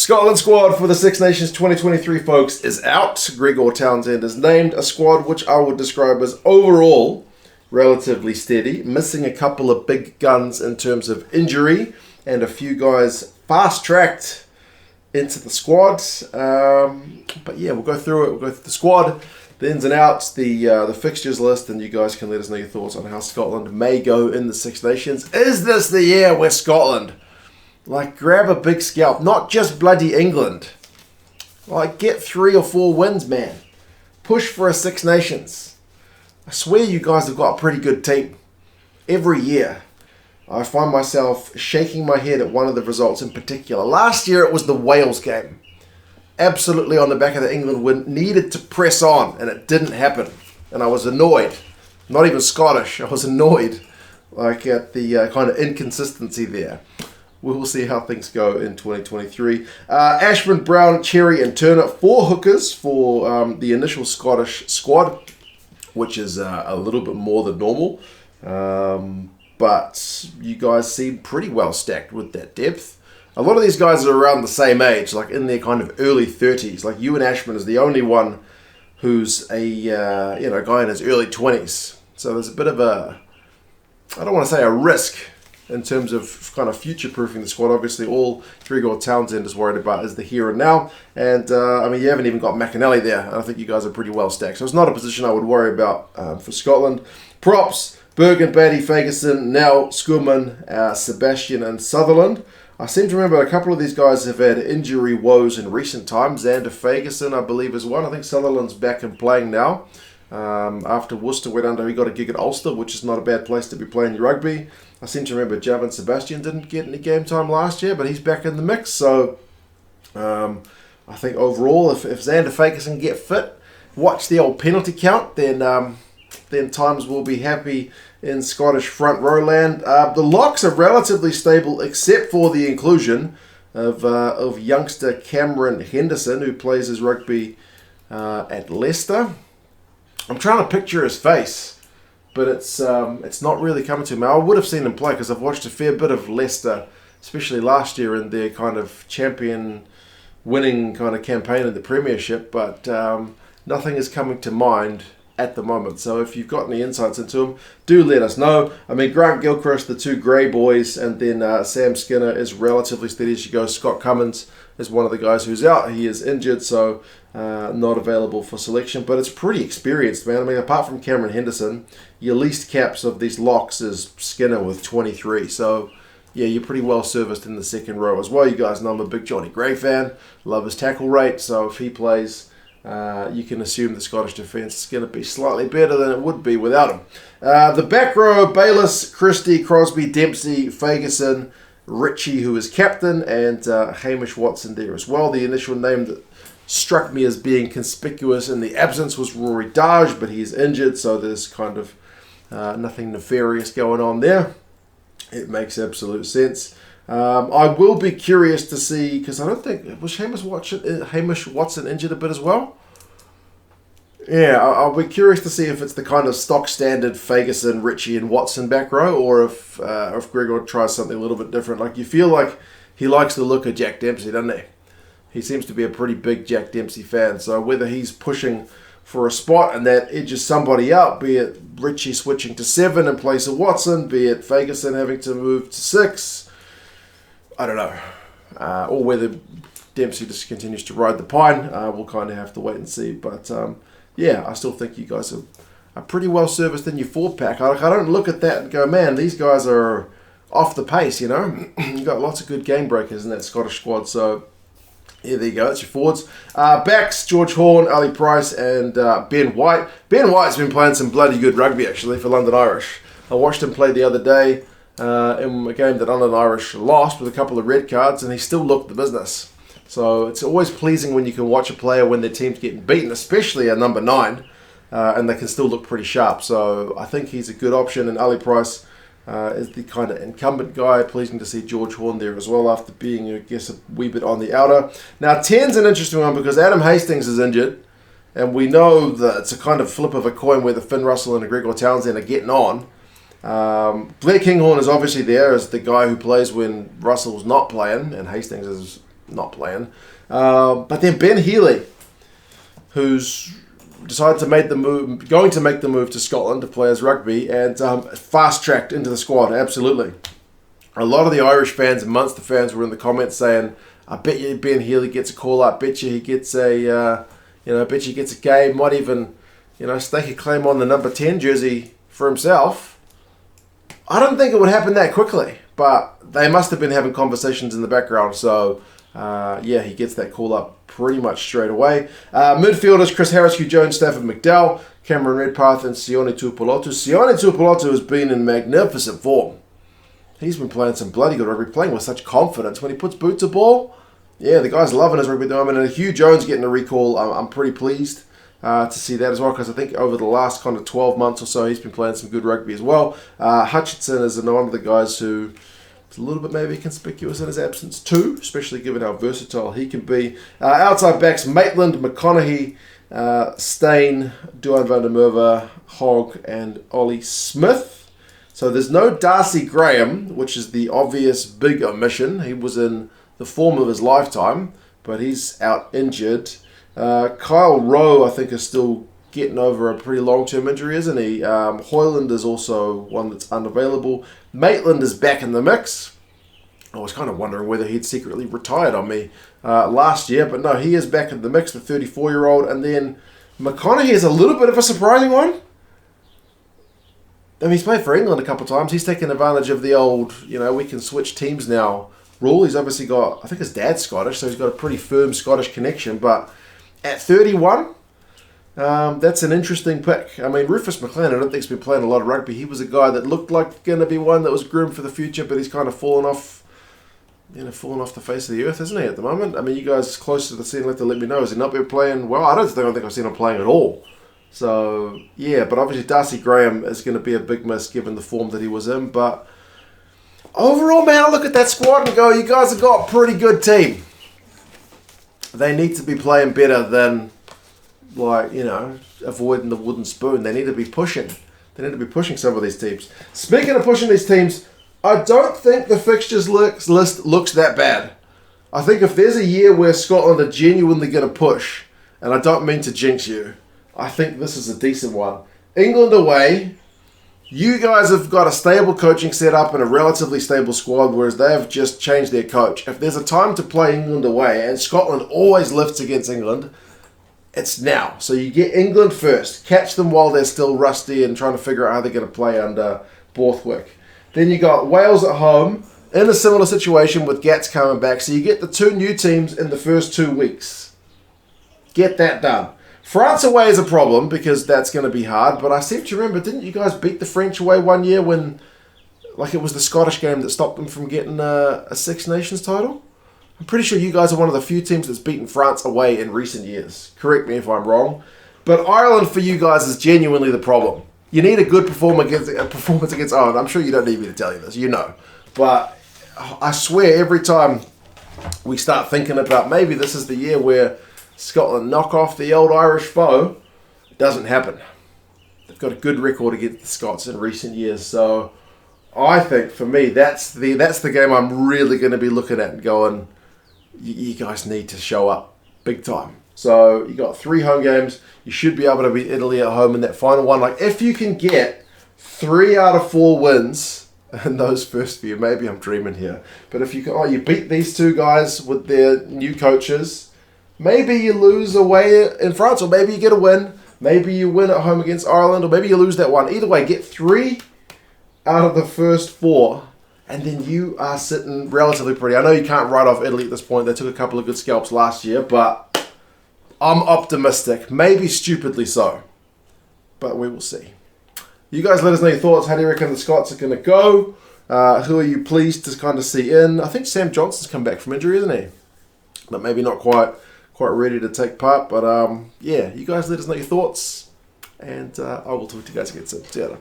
Scotland squad for the Six Nations 2023, folks, is out. Gregor Townsend is named. A squad which I would describe as overall relatively steady, missing a couple of big guns in terms of injury, and a few guys fast-tracked into the squad. But yeah, we'll go through it. We'll go through the squad, the ins and outs, the fixtures list, and you guys can let us know your thoughts on how Scotland may go in the Six Nations. Is this the year where Scotland, grab a big scalp, not just bloody England. Get 3 or 4 wins, man. Push for a Six Nations. I swear you guys have got a pretty good team. Every year, I find myself shaking my head at one of the results in particular. Last year, it was the Wales game. Absolutely on the back of the England win. Needed to press on, and it didn't happen. And I was annoyed. Not even Scottish. I was annoyed at the kind of inconsistency there. We will see how things go in 2023. Ashman, Brown, Cherry and Turner, 4 hookers for the initial Scottish squad, which is a little bit more than normal. But you guys seem pretty well stacked with that depth. A lot of these guys are around the same age, in their kind of early 30s. You and Ashman is the only one who's a guy in his early 20s. So there's a bit of a, I don't want to say a risk in terms of kind of future-proofing the squad. Obviously, all Gregor Townsend is worried about is the here and now. And, you haven't even got McAnally there. And I think you guys are pretty well stacked. So it's not a position I would worry about for Scotland. Props, Bergen, Batty, Fagerson, Nell, Schoeman, Sebastian and Sutherland. I seem to remember a couple of these guys have had injury woes in recent times. Xander Fagerson, I believe, is one. I think Sutherland's back and playing now. After Worcester went under, he got a gig at Ulster, which is not a bad place to be playing rugby. I seem to remember Javin Sebastian didn't get any game time last year, but he's back in the mix. So I think overall, if Xander Fagerson can get fit, watch the old penalty count, then times will be happy in Scottish front row land. The locks are relatively stable, except for the inclusion of youngster Cameron Henderson, who plays his rugby at Leicester. I'm trying to picture his face, but it's not really coming to me. I would have seen him play because I've watched a fair bit of Leicester, especially last year in their kind of champion winning kind of campaign in the Premiership, but nothing is coming to mind at the moment. So if you've got any insights into him, do let us know. Grant Gilchrist, the 2 Grey boys, and then Sam Skinner is relatively steady as you go. Scott Cummins is one of the guys who's out. He is injured, so not available for selection, but it's pretty experienced, man. Apart from Cameron Henderson, your least caps of these locks is Skinner with 23. So yeah, you're pretty well serviced in the second row as well. You guys know I'm a big Johnny Gray fan. Love his tackle rate, so if he plays, you can assume the Scottish defence is going to be slightly better than it would be without him. The back row, Bayliss, Christie, Crosby, Dempsey, Fagerson, Ritchie, who is captain, and Hamish Watson there as well. The initial name that struck me as being conspicuous in the absence was Rory Darge, but he's injured, so there's kind of nothing nefarious going on there. It makes absolute sense. I will be curious to see, because I don't think, was Hamish Watson injured a bit as well? Yeah, I'll be curious to see if it's the kind of stock standard Fagerson, Ritchie and Watson back row, or if Gregor tries something a little bit different. You feel like he likes the look of Jack Dempsey, doesn't he? He seems to be a pretty big Jack Dempsey fan, so whether he's pushing for a spot and that edges somebody out, be it Ritchie switching to 7 in place of Watson, be it Fagerson having to move to 6, I don't know. Or whether Dempsey just continues to ride the pine, we'll kind of have to wait and see. But yeah, I still think you guys are pretty well serviced in your 4-pack. I don't look at that and go, man, these guys are off the pace, you know. You've got lots of good game breakers in that Scottish squad, so yeah, there you go. That's your forwards. Backs, George Horn, Ali Price, and Ben White. Ben White's been playing some bloody good rugby, actually, for London Irish. I watched him play the other day in a game that London Irish lost with a couple of red cards, and he still looked the business. So it's always pleasing when you can watch a player when their team's getting beaten, especially a number 9, and they can still look pretty sharp. So I think he's a good option, and Ali Price is the kind of incumbent guy. Pleasing to see George Horn there as well after being, I guess, a wee bit on the outer. Now, 10's an interesting one because Adam Hastings is injured, and we know that it's a kind of flip of a coin where the Finn Russell and the Gregor Townsend are getting on. Blair Kinghorn is obviously there as the guy who plays when Russell's not playing, and Hastings is not playing. But then Ben Healy, who's decided to make the move, going to make the move to Scotland to play as rugby, and fast-tracked into the squad, absolutely. A lot of the Irish fans and Munster fans were in the comments saying, I bet you Ben Healy gets a call-up, bet you he gets a, bet you he gets a game, might even, stake a claim on the number 10 jersey for himself. I don't think it would happen that quickly, but they must have been having conversations in the background, so he gets that call-up pretty much straight away. Midfielders, Chris Harris, Hugh Jones, Stafford McDowell, Cameron Redpath, and Sione Tuipulotu. Sione Tuipulotu has been in magnificent form. He's been playing some bloody good rugby, playing with such confidence. When he puts boot to ball, the guy's loving his rugby at the moment. And Hugh Jones getting a recall, I'm pretty pleased to see that as well, because I think over the last kind of 12 months or so, he's been playing some good rugby as well. Hutchinson is one of the guys who is a little bit maybe conspicuous in his absence too, especially given how versatile he can be. Outside backs, Maitland, McConaughey, Stain, Duane van der Merwe, Hogg, and Ollie Smith. So there's no Darcy Graham, which is the obvious big omission. He was in the form of his lifetime, but he's out injured. Kyle Rowe, I think, is still getting over a pretty long-term injury, isn't he? Hoyland is also one that's unavailable. Maitland is back in the mix. I was kind of wondering whether he'd secretly retired on me last year, but no, he is back in the mix, the 34-year-old. And then McConaughey is a little bit of a surprising one. I mean, he's played for England a couple of times. He's taken advantage of the old, we can switch teams now rule. He's obviously got, I think his dad's Scottish, so he's got a pretty firm Scottish connection. But at 31, that's an interesting pick. I mean, Rufus McLean, I don't think he's been playing a lot of rugby. He was a guy that looked like going to be one that was groomed for the future, but he's kind of fallen off the face of the earth, isn't he, at the moment? I mean, you guys close to the scene have to let me know. Has he not been playing well? I don't think I've seen him playing at all. So, but obviously Darcy Graham is going to be a big miss given the form that he was in. But overall, man, I look at that squad and go, you guys have got a pretty good team. They need to be playing better than, avoiding the wooden spoon. They need to be pushing. They need to be pushing some of these teams. Speaking of pushing these teams, I don't think the fixtures list looks that bad. I think if there's a year where Scotland are genuinely going to push, and I don't mean to jinx you, I think this is a decent one. England away. You guys have got a stable coaching setup and a relatively stable squad, whereas they have just changed their coach. If there's a time to play England away, and Scotland always lifts against England, it's now. So you get England first. Catch them while they're still rusty and trying to figure out how they're going to play under Borthwick. Then you got Wales at home in a similar situation with Gats coming back. So you get the two new teams in the first 2 weeks. Get that done. France away is a problem because that's going to be hard. But I seem to remember, didn't you guys beat the French away one year when, it was the Scottish game that stopped them from getting a Six Nations title? I'm pretty sure you guys are one of the few teams that's beaten France away in recent years. Correct me if I'm wrong. But Ireland for you guys is genuinely the problem. You need a good performance against Ireland. I'm sure you don't need me to tell you this. You know. But I swear every time we start thinking about maybe this is the year where Scotland knock off the old Irish foe, it doesn't happen. They've got a good record against the Scots in recent years. So I think for me, that's the game I'm really going to be looking at and going, you guys need to show up big time. So you got 3 home games. You should be able to beat Italy at home in that final one. If you can get 3 out of 4 wins in those first few, maybe I'm dreaming here. But if you can, you beat these 2 guys with their new coaches. Maybe you lose away in France, or maybe you get a win. Maybe you win at home against Ireland, or maybe you lose that one. Either way, get 3 out of the first 4, and then you are sitting relatively pretty. I know you can't write off Italy at this point. They took a couple of good scalps last year, but I'm optimistic. Maybe stupidly so, but we will see. You guys let us know your thoughts. How do you reckon the Scots are going to go? Who are you pleased to kind of see in? I think Sam Johnson's come back from injury, isn't he? But maybe not quite ready to take part. But you guys let us know your thoughts, and I will talk to you guys again soon. See you later.